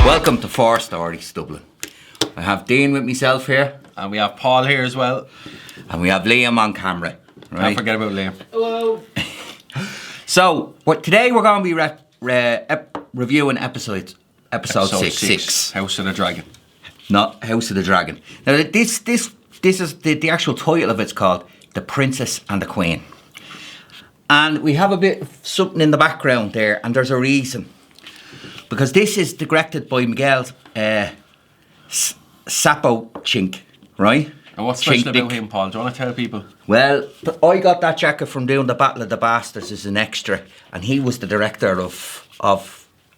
Welcome to 4 Stories Dublin. I have Dean with myself here. And we have Paul here as well. And we have Liam on camera. Right? Don't forget about Liam. Hello. So, today we're going to be reviewing episode 6. House of the Dragon. Not House of the Dragon. Now, this is the actual title of it's called The Princess and the Queen. And we have a bit of something in the background there, and there's a reason. Because this is directed by Miguel Sapochnik, right? And what's special about him, Paul? Do you want to tell people? Well, I got that jacket from doing the Battle of the Bastards as an extra, and he was the director of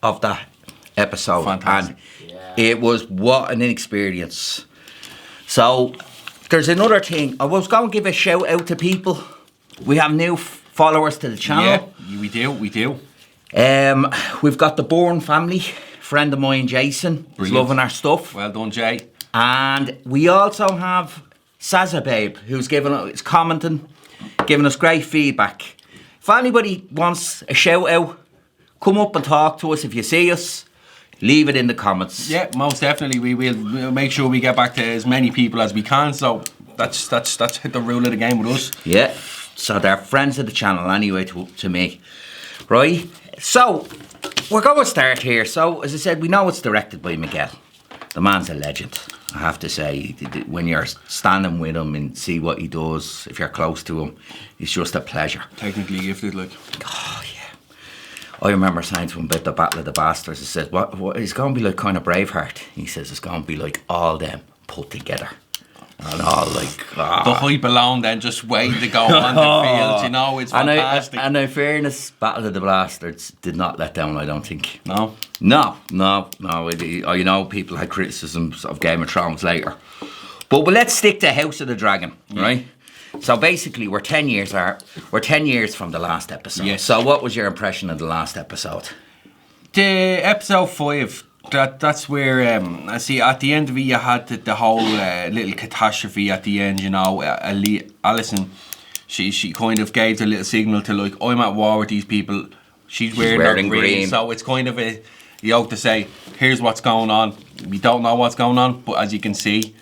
that episode. Fantastic. And it was what an experience. So there's another thing. I was going to give a shout out to people. We have new followers to the channel. Yeah, we do. We've got the Bourne family, friend of mine, Jason. He's loving our stuff. Well done, Jay. And we also have Saza Babe, who's commenting, giving us great feedback. If anybody wants a shout out, come up and talk to us. If you see us, leave it in the comments. Yeah, most definitely. We'll make sure we get back to as many people as we can. So that's the rule of the game with us. Yeah. So they're friends of the channel anyway to me. Right? So, we're going to start here. So, as I said, we know it's directed by Miguel. The man's a legend, I have to say. When you're standing with him and see what he does, if you're close to him, it's just a pleasure. Technically gifted, like. Oh, yeah. I remember saying to him about the Battle of the Bastards, I said, what it's going to be like kind of Braveheart. He says it's going to be like all them put together. And all like... The hype alone then just waiting to go on the field, you know, it's fantastic. And in fairness, Battle of the Bastards did not let down, I don't think. No? No. I know people had criticisms of Game of Thrones later. But let's stick to House of the Dragon, right? So basically, we're 10 years from the last episode. Yes. So what was your impression of the last episode? The episode 5... That's where I see at the end of it you had the whole little catastrophe at the end, you know. Alison, she kind of gave the little signal to like, I'm at war with these people. She's wearing green, so it's kind of a to say, here's what's going on. We don't know what's going on, but as you can see,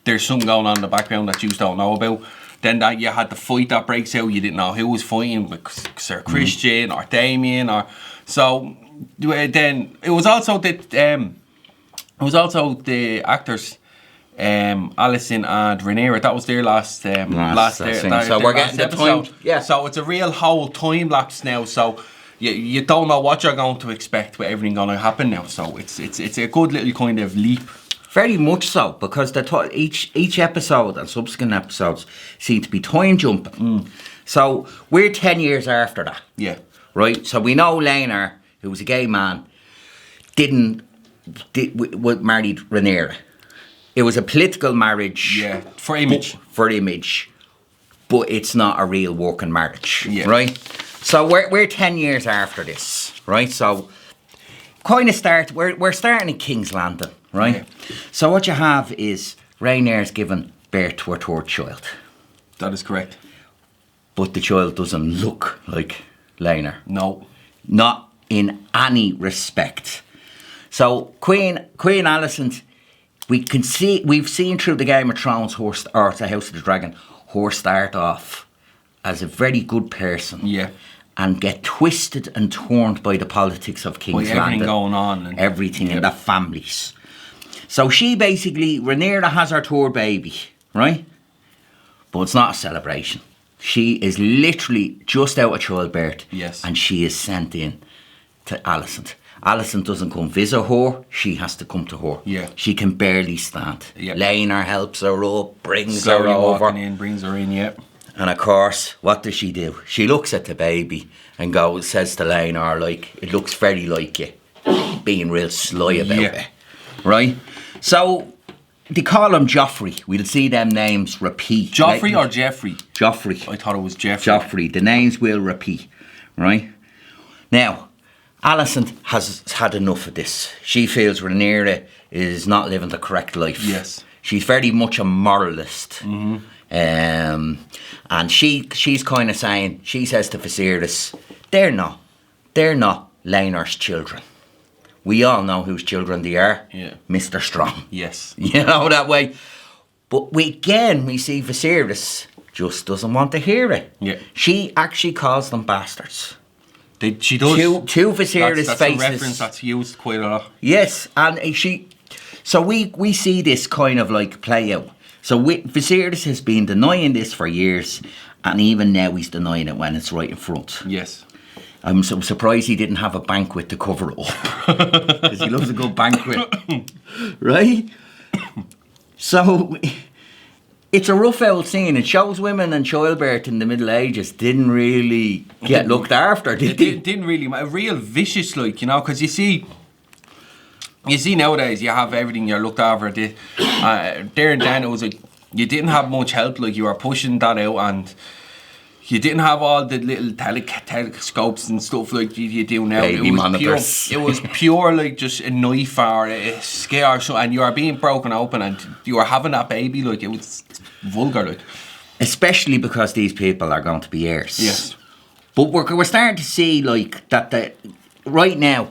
there's something going on in the background that you don't know about. Then that you had the fight that breaks out. You didn't know who was fighting, like Sir Christian or Daemon or so. Then it was also the actors, Alison and Rhaenyra. That was their last so we're getting the time. Yeah. So it's a real whole time lapse now. So you don't know what you're going to expect with everything going to happen now. So it's a good little kind of leap. Very much so, because each episode and subsequent episodes seem to be time jumping. So we're 10 years after that. Yeah. Right. So we know Laena, who was a gay man, married Rhaenyra. It was a political marriage. Yeah, for image. But it's not a real working marriage. Yeah. Right? So we're 10 years after this, right? So kind of we're starting in King's Landing, right? Yeah. So what you have is Rhaenyra's given birth to her third child. That is correct. But the child doesn't look like Laena. No. Not in any respect. So Queen Alicent, we've seen through the Game of Thrones or the House of the Dragon, her start off as a very good person. Yeah. And get twisted and turned by the politics of King's Landing. Everything going on. And everything in the families. So she basically, Rhaenyra has her third baby, right? But it's not a celebration. She is literally just out of childbirth. Yes. And she is sent in to Alicent. Alicent doesn't come visit her, she has to come to her. Yeah. She can barely stand. Yeah. Laena helps her up, brings Slowly her over. Brings her in, yeah. And of course, what does she do? She looks at the baby and says to Laena, like, it looks very like you, being real sly about it. Right? So, they call him Joffrey. We'll see them names repeat. Joffrey or Jeffrey? Joffrey. I thought it was Jeffrey. Joffrey. The names will repeat. Right? Now, Alicent has had enough of this. She feels Rhaenyra is not living the correct life. Yes. She's very much a moralist. Mm-hmm. And she's kind of saying, she says to Viserys, they're not Laena's children. we all know whose children they are. Yeah. Mr. Strong. Yes. You know, that way. But we see Viserys just doesn't want to hear it. Yeah. She actually calls them bastards. She does. Two Viserys that's faces. a reference that's used quite a lot. Yes, and so we see this kind of like play out. So Viserys has been denying this for years, and even now he's denying it when it's right in front. Yes. I'm so surprised he didn't have a banquet to cover it up, because he loves a good banquet, right? So it's a rough old scene. It shows women and childbirth in the Middle Ages didn't really get looked after, did they? It didn't really. A real vicious, like, you know, because you see nowadays you have everything you're looked after. There and then it was like you didn't have much help. Like, you were pushing that out, and you didn't have all the little telescopes and stuff like you do now. Baby monitors. It was pure like just a knife or a scare, and you are being broken open, and you are having that baby. Like, it was vulgar, like. Especially because these people are going to be heirs. Yes. But we're starting to see like that right now,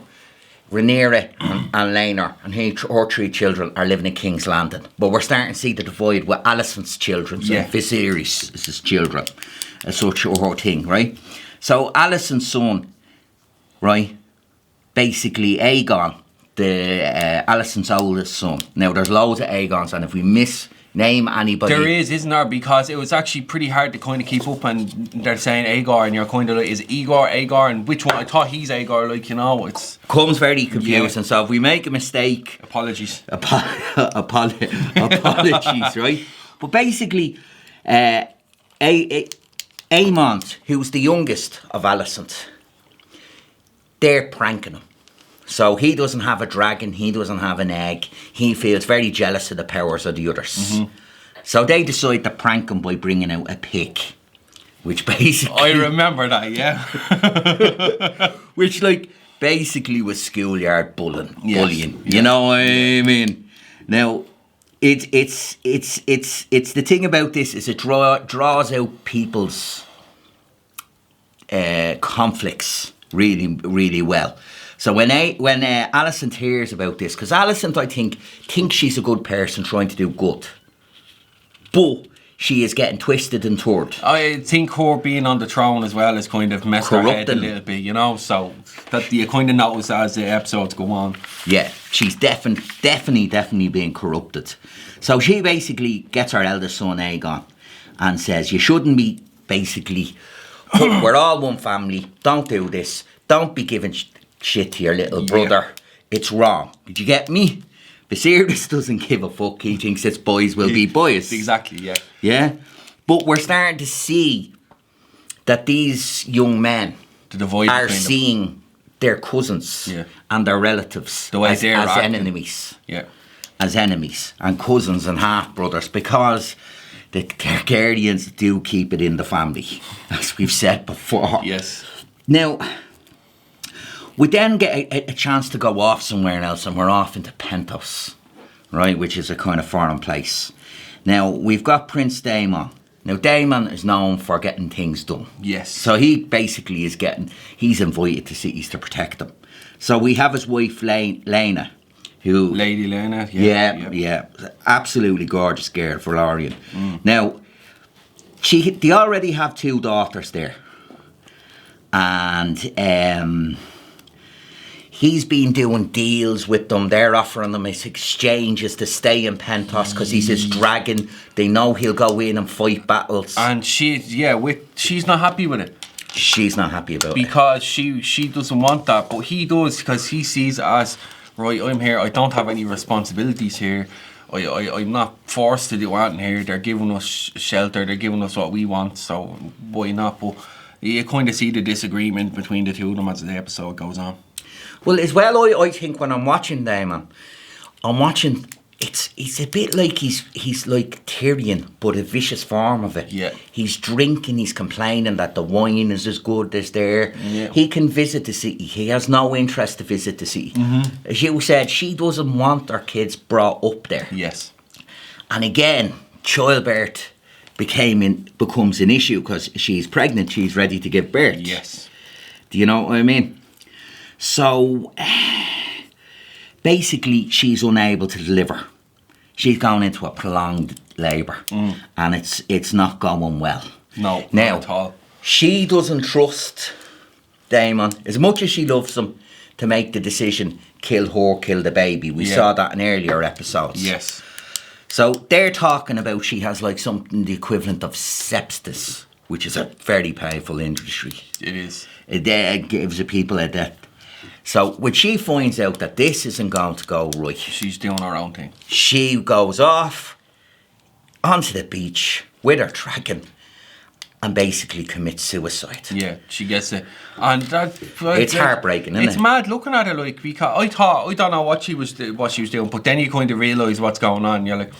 Rhaenyra and Laena and her 3 children are living in King's Landing. But we're starting to see the divide with Alicent's children, so Viserys' children, as such her thing, right? So Alicent's son, right, basically Aegon, Alicent's oldest son. Now there's loads of Aegons, and if we misname anybody, There is, isn't there? Because it was actually pretty hard to kind of keep up, and they're saying Aegar, and you're kind of like, is it Aegar, and which one? I thought he's Aegar, like, you know, it's comes very confusing. Yeah. So if we make a mistake, apologies. apologies, right? But basically, Aemond, who's the youngest of Alicent, they're pranking him. So he doesn't have a dragon, he doesn't have an egg. He feels very jealous of the powers of the others. Mm-hmm. So they decide to prank him by bringing out a pig. Which basically... I remember that, yeah. which, like, basically was schoolyard bullying. Yes. You know what I mean? Now, it's the thing about this is it draws out people's conflicts really, really well. So when Alicent hears about this, because Alicent, I think, thinks she's a good person trying to do good, but she is getting twisted and turned. I think her being on the throne as well has kind of messed her head a little bit, you know, so that you kind of notice as the episodes go on. Yeah, she's definitely being corrupted. So she basically gets her eldest son Aegon and says, you shouldn't be basically, we're all one family, don't do this, don't be giving shit to your little brother. It's wrong. Did you get me? Viserys doesn't give a fuck. He thinks it's boys will be boys. Exactly, yeah. Yeah? But we're starting to see that these young men are seeing their cousins and their relatives as enemies. Yeah. As enemies and cousins and half-brothers, because the Targaryens do keep it in the family, as we've said before. Yes. Now, we then get a chance to go off somewhere else, and we're off into Pentos, right, which is a kind of foreign place. Now, we've got Prince Daemon. Now, Daemon is known for getting things done. Yes. So he basically he's invited to cities to protect them. So we have his wife, Laena, who... Lady Laena, yeah. Absolutely gorgeous girl, Valorian. Now, they already have 2 daughters there. And... he's been doing deals with them. They're offering them his exchanges to stay in Pentos because he's his dragon. They know he'll go in and fight battles. And she's not happy with it. She's not happy about it. Because she doesn't want that. But he does, because he sees it as, right, I'm here, I don't have any responsibilities here. I'm not forced to do anything here. They're giving us shelter, they're giving us what we want, so why not? But you kind of see the disagreement between the two of them as the episode goes on. Well, as well, I think when I'm watching Daemon, it's a bit like he's like Tyrion, but a vicious form of it. Yeah. He's drinking, he's complaining that the wine is as good as there. Yeah. He can visit the city. He has no interest to visit the city. As you said, she doesn't want her kids brought up there. Yes. And again, childbirth becomes an issue because she's pregnant, she's ready to give birth. Yes. Do you know what I mean? So, basically she's unable to deliver. She's gone into a prolonged labour, and it's not going well. No, now, not at all. She doesn't trust Daemon as much as she loves him to make the decision, kill her, kill the baby. We saw that in earlier episodes. Yes. So they're talking about she has like something the equivalent of sepsis, which is a very painful injury. It is. It gives the people a death. So when she finds out that this isn't going to go right, She's doing her own thing. she goes off onto the beach with her dragon and basically commits suicide. Yeah, she gets it. And that... It's heartbreaking, isn't it's it? mad looking at it, like, because I don't know what she was doing, but then you kind of realise what's going on. You're like,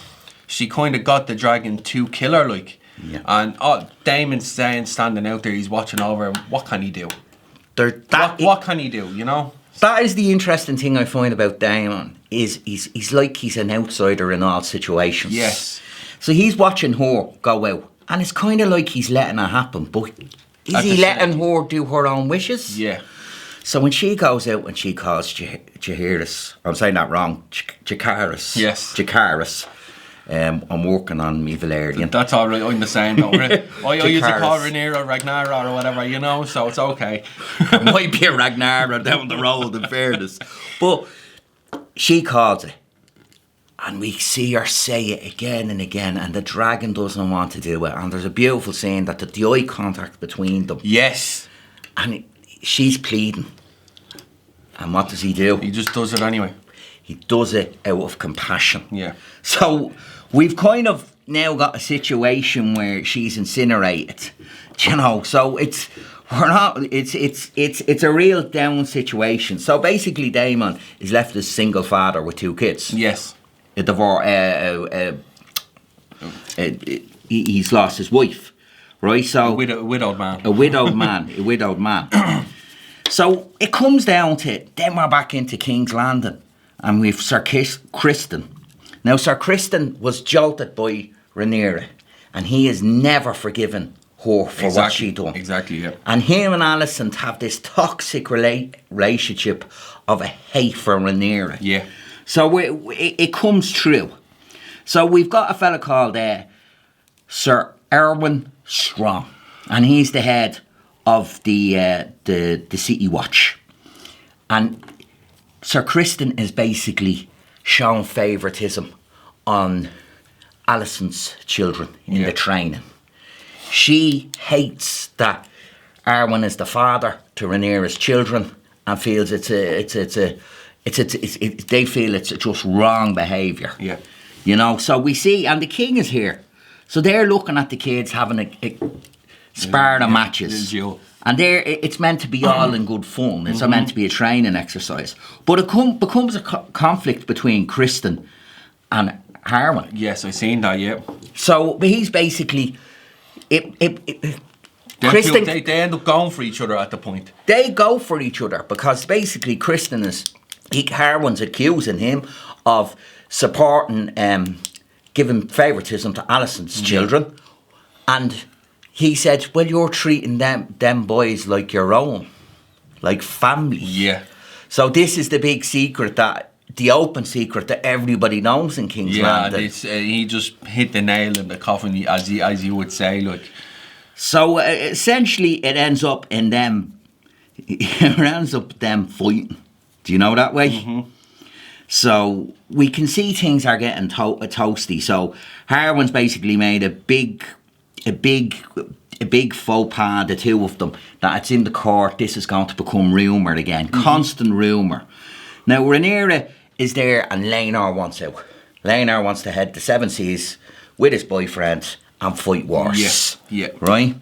she kind of got the dragon to kill her, like. Yeah. And Daemon's standing out there, he's watching over him. What can he do? What can he do, you know? That is the interesting thing I find about Daemon, is he's like he's an outsider in all situations. Yes. So he's watching her go out, and it's kind of like he's letting it happen, but is he letting her do her own wishes? Yeah. So when she goes out and she calls Jaehaerys, I'm saying that wrong, Jacaerys. Yes. Jacaerys. I'm working on me Valerian. That's all right, I'm the same, don't worry. I used to call Jacaerys. Rhaenyra Ragnarsha or whatever, you know, so it's okay. There might be a Ragnarsha down the road, in fairness. But she calls it. And we see her say it again and again, and the dragon doesn't want to do it. And there's a beautiful scene that the eye contact between them. Yes. And she's pleading. And what does he do? He just does it anyway. He does it out of compassion. Yeah. So we've kind of now got a situation where she's incinerated. You know, so it's a real down situation. So basically Daemon is left as single father with 2 kids. Yes. A divorce, he's lost his wife, right? So widowed man. a widowed man. So it comes down to, then we're back into King's Landing, and we've Sir Criston. Now Sir Criston was jolted by Rhaenyra, and he has never forgiven her for what she done. Exactly, yeah. And him and Alicent have this toxic relationship of a hate for Rhaenyra. Yeah. So it comes true. So we've got a fella called Sir Erwin Strong, and he's the head of the City Watch. And Sir Criston is basically shown favouritism on Alicent's children in the training. She hates that Arwen is the father to Rhaenyra's children and feels they feel it's just wrong behaviour. Yeah. You know, so we see, and the king is here. So they're looking at the kids having a sparring matches. And it's meant to be all in good fun. It's meant to be a training exercise. But it becomes a conflict between Criston and Harwin. Yes, I've seen that, yeah. So he's basically... Criston, they end up going for each other at the point. They go for each other because basically Criston Harwin's accusing him of supporting, giving favouritism to Alicent's children. And he said, well, you're treating them boys like your own, like family. Yeah. So this is the big secret, the open secret that everybody knows in King's Landing. Yeah, he just hit the nail in the coffin, as you would say, like. So essentially, it ends up in them. It ends up them fighting. Do you know that way? Mm-hmm. So we can see things are getting toasty. So Harwin's basically made a big faux pas, the two of them, that it's in the court. This is going to become rumour again, constant rumour. Now Rhaenyra is there, and Laena wants out. Laena wants to head the 7 Seas with his boyfriend and fight wars. Yes, yeah. Right?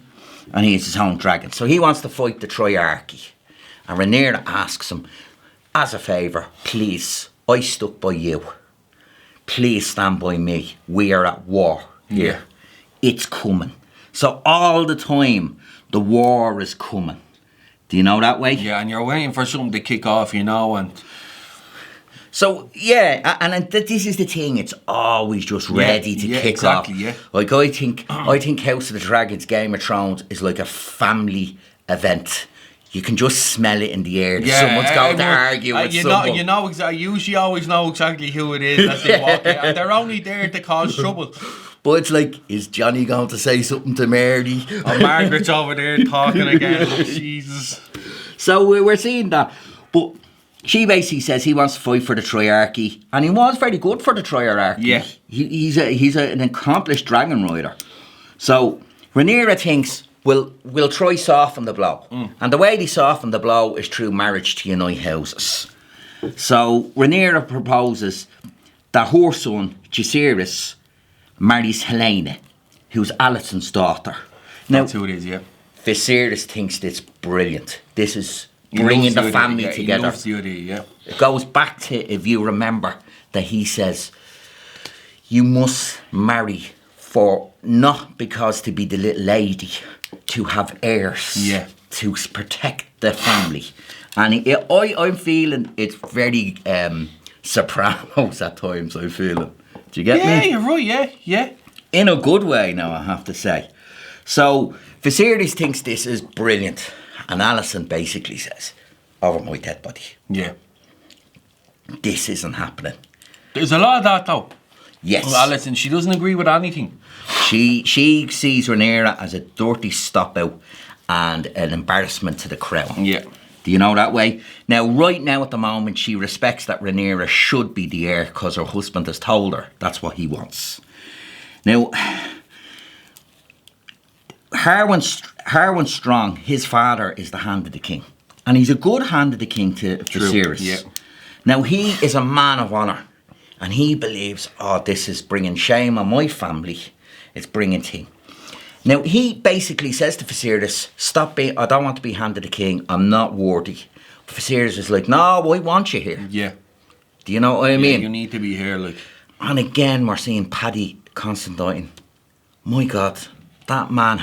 And he has his own dragon. So he wants to fight the Triarchy. And Rhaenyra asks him, as a favour, please, I stuck by you. Please stand by me. We are at war here. Yeah. It's coming. So all the time, the war is coming. Do you know that way? Yeah, and you're waiting for something to kick off, you know, and... So, yeah, and this is the thing, it's always just ready to kick off. Yeah. Like, I think House of the Dragons, Game of Thrones is like a family event. you can just smell it in the air. Someone's going to argue with someone. You know exactly. Usually, always know exactly who it is that they walk in, and they're only there to cause trouble. But it's like, is Johnny going to say something to Mary? Oh, Margaret's over there talking again. Jesus. So we're seeing that. But she basically says he wants to fight for the Triarchy, and he was very good for the Triarchy. Yeah. He's an accomplished dragon rider. So Rhaenyra thinks, we'll try soften the blow. And the way they soften the blow is through marriage to unite houses. So Rhaenyra proposes that her son, Jaehaerys, marries Laena, who's Alicent's daughter. Now, That's who it is, yeah. Viserys thinks it's brilliant. This is bringing the family together. He loves the idea, yeah. It goes back to, if you remember, that he says, you must marry for, not because to be the little lady, to have heirs, to protect the family. And I'm feeling it's very Sopranos at times, I'm feeling. Do you get me? Yeah, you're right, yeah. In a good way now, I have to say. So Viserys thinks this is brilliant, and Alicent basically says, over my dead body. Yeah. This isn't happening. There's a lot of that though. Yes. Well, Alicent, she doesn't agree with anything. She sees Rhaenyra as a dirty stop-out and an embarrassment to the crown. Yeah. Do you know that way? Now, right now at the moment, she respects that Rhaenyra should be the heir because her husband has told her that's what he wants. Now, Harwin Strong, his father, is the Hand of the King. And he's a good Hand of the King to Viserys. Yeah. Now, he is a man of honour. And he believes, this is bringing shame on my family. It's bringing thing. Now, he basically says to Viserys, stop being, I don't want to be Hand of the King. I'm not worthy. But Viserys is like, no, I want you here. Yeah. Do you know what I mean? You need to be here, like. And again, we're seeing Paddy Considine. My God, that man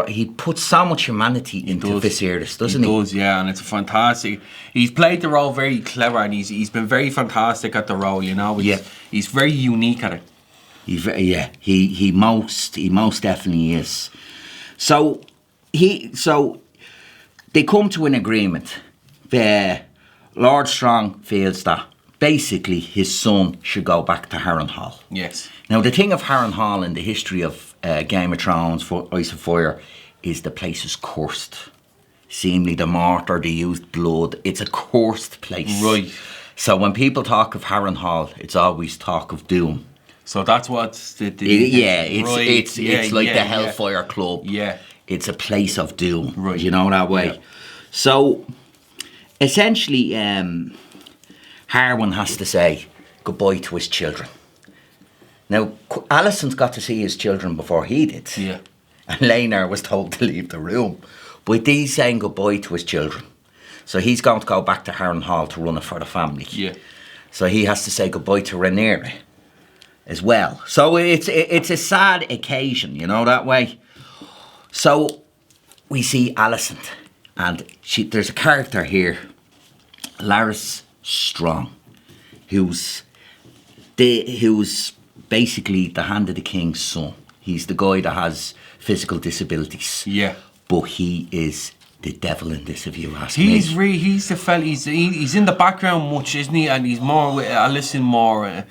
he puts so much humanity into Viserys, doesn't he? He does, yeah, and it's fantastic. He's played the role very clever, and he's been very fantastic at the role, you know. He's very unique at it. He most definitely is. So they come to an agreement. Lord Strong feels that basically his son should go back to Harrenhal. Yes. Now the thing of Harrenhal in the history of Game of Thrones, for Ice and Fire, is the place is cursed. Seemingly the mortar, they used blood. It's a cursed place. Right. So when people talk of Harrenhal, it's always talk of doom. So that's what it's like the Hellfire Club. Yeah. It's a place of doom. Right. You know that way. Yeah. So essentially, Harwin has to say goodbye to his children. Now, Alicent's got to see his children before he did. Yeah. And Laena was told to leave the room. But he's saying goodbye to his children. So he's going to go back to Harrenhal to run it for the family. Yeah. So he has to say goodbye to Rhaenyra as well. So it's a sad occasion, you know, that way. So we see Alicent. And there's a character here, Larys Strong, who's basically the Hand of the King's son. He's the guy that has physical disabilities. Yeah. But he is the devil in this, if you ask me. He's the fella. He's in the background much, isn't he? And he's more with Alicent more.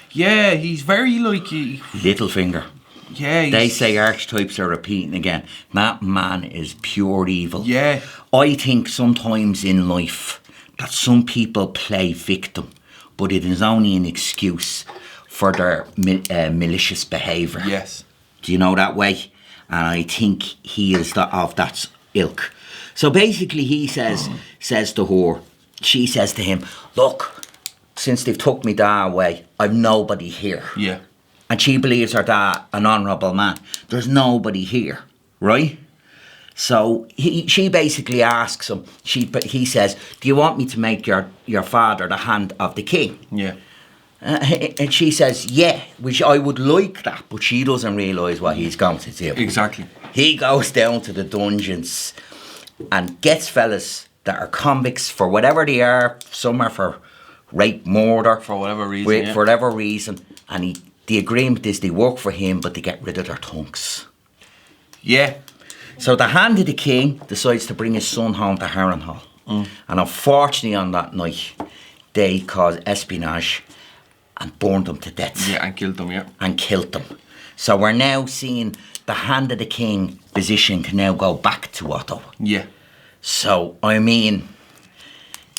He's very like Littlefinger. Yeah. They say archetypes are repeating again. That man is pure evil. Yeah. I think sometimes in life that some people play victim, but it is only an excuse for their malicious behaviour. Yes. Do you know that way? And I think he is of that ilk. So basically he says to her, she says to him, look, since they've took me dad away, I've nobody here. Yeah. And she believes her dad an honourable man. There's nobody here, right? So she basically asks him, he says, do you want me to make your father the Hand of the King? Yeah. And she says, yeah, which I would like that, but she doesn't realise what he's going to do. Exactly. He goes down to the dungeons and gets fellas that are convicts for whatever they are. Some are for rape, murder. For whatever reason, For whatever reason. And the agreement is they work for him, but they get rid of their tongues. Yeah. So the Hand of the King decides to bring his son home to Harrenhal. And unfortunately on that night, they caused espionage and burned him to death. Yeah, and killed them, yeah. And killed them. So we're now seeing the Hand of the King position can now go back to Otto. Yeah. So, I mean,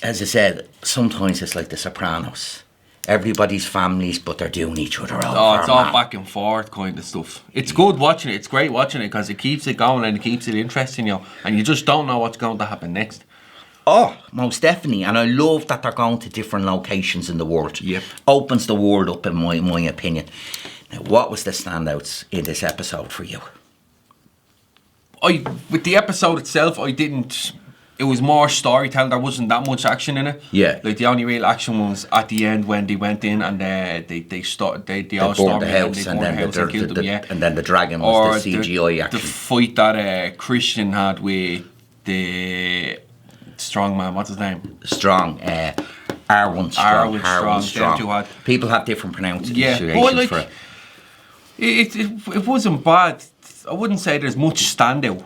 as I said, sometimes it's like The Sopranos. Everybody's families, but they're doing each other over. Oh, it's all man. back and forth kind of stuff. It's good watching it. It's great watching it because it keeps it going and it keeps it interesting, you know. And you just don't know what's going to happen next. Oh, most definitely. And I love that they're going to different locations in the world. Yep. Opens the world up, in my opinion. Now, what was the standouts in this episode for you? With the episode itself, I didn't. It was more storytelling. There wasn't that much action in it. Yeah. Like the only real action was at the end when they went in and they all Burned stormed the in house, and they burned the house and killed them. Yeah. and then the dragon was the CGI action. The fight that Christian had with the strong man. What's his name? Strong. Arwen Strong. Them two had. People have different pronunciations Yeah, but like for it. it wasn't bad. I wouldn't say there's much standout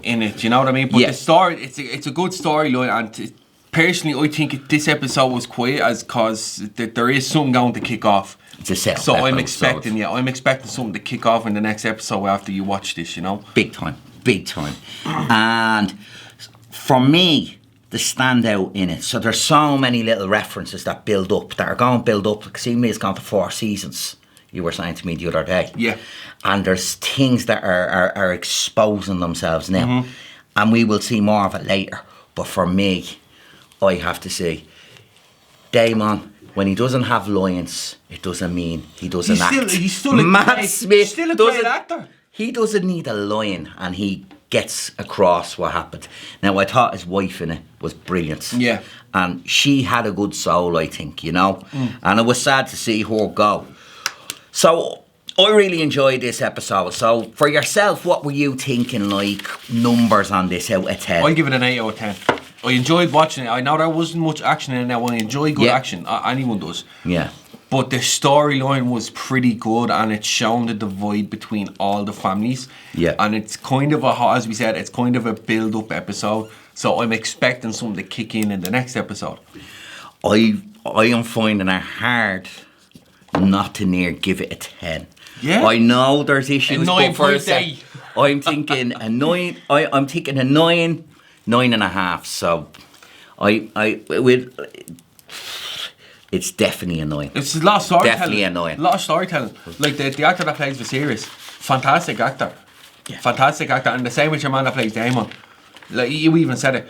in it. You know what I mean? But Yeah. the story, it's a good storyline, and personally, I think this episode was quiet as because there is something going to kick off. It's a setup So I'm episode. I'm expecting something to kick off in the next episode after you watch this. You know? Big time. And for me, the standout in it, so there's so many little references that build up, that are going to build up. Like, seemingly it's gone to 4 seasons, you were saying to me the other day. Yeah. And there's things that are exposing themselves now. And we will see more of it later. But for me, I have to say, Daemon, when he doesn't have lines, it doesn't mean he doesn't act. He's still a Matt great, Smith still a doesn't- great actor. He doesn't need a line, and he gets across what happened. Now, I thought his wife in it was brilliant. Yeah. And she had a good soul, I think, you know. And it was sad to see her go. So, I really enjoyed this episode. So, for yourself, what were you thinking, like, numbers on this out of 10? I give it an 8 out of 10. I enjoyed watching it. I know there wasn't much action in it. Now I enjoy good action. Anyone does. Yeah. But the storyline was pretty good, and it shown the divide between all the families. Yeah. And it's kind of as we said, it's kind of a build-up episode. So I'm expecting something to kick in the next episode. I am finding it hard not to near give it a 10. Yeah. I know there's issues. A but for a 9.8. I'm thinking a 9. I'm thinking a 9, 9.5. So it's definitely a 9. It's a lot of storytelling. Definitely annoying. A lot of storytelling. Like the actor that plays Viserys, fantastic actor. Yeah. Fantastic actor. And the same with your man that plays Daemon. Like you even said it.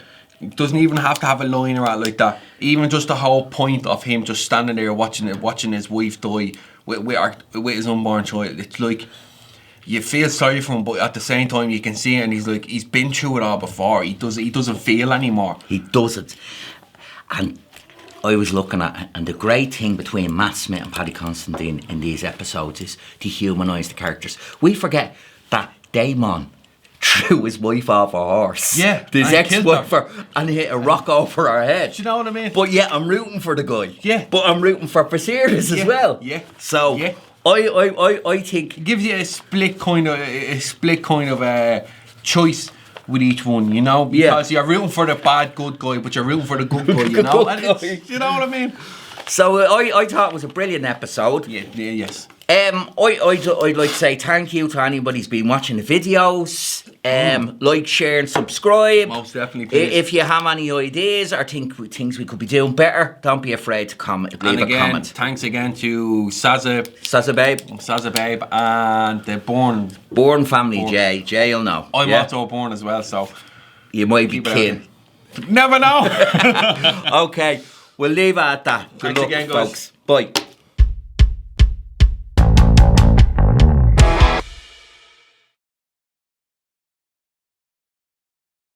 Doesn't even have to have a line or like that. Even just the whole point of him just standing there watching his wife die with his unborn child. It's like you feel sorry for him, but at the same time you can see it, and he's been through it all before. He doesn't feel anymore. He doesn't. And I was looking at it, and the great thing between Matt Smith and Paddy Considine in these episodes is to humanise the characters. We forget that Daemon threw his wife off a horse. Yeah, his and ex-wife, killed and hit a rock over her head. Do you know what I mean? But yeah, I'm rooting for the guy. Yeah. But I'm rooting for Viserys as Yeah, well. yeah, So yeah. I think It gives you a split kind of choice with each one, you know, because you're rooting for the bad good guy, but you're rooting for the good guy, you know. And it's, you know what I mean? so. I thought it was a brilliant episode. Yes. I'd like to say thank you to anybody who's been watching the videos. Like, share, and subscribe. Most definitely, please. If you have any ideas or things we could be doing better, don't be afraid to leave a comment. Thanks again to Saza Babe, and the Born family, Jay, you'll know. I'm also born as well, so You might be keep it kin. out. Never know. Okay, we'll leave it at that. Good Thanks luck, again, guys. folks. Bye.